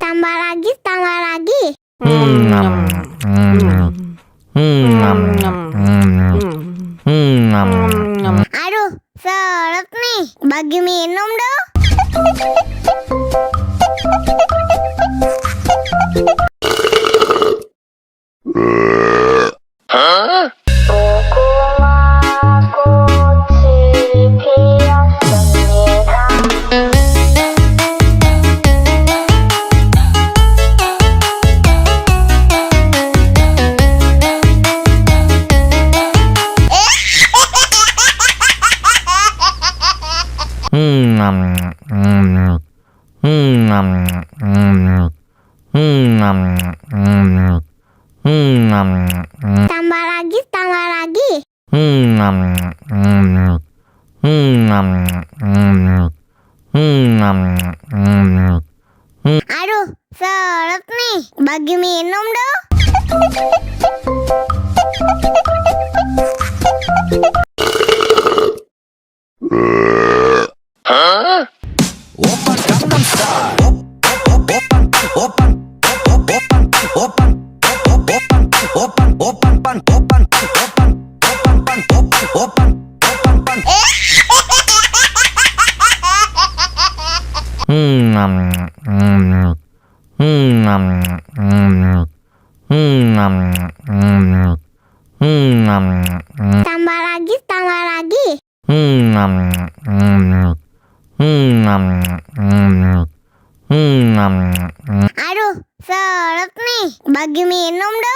Tambah lagi, tambah lagi. Aduh, seret nih. Bagi minum dong. Tambah lagi, tambah lagi. Aduh, seret nih. Bagi minum dong. Tambah lagi, tambah lagi. Aduh, seret nih. Bagi minum dong.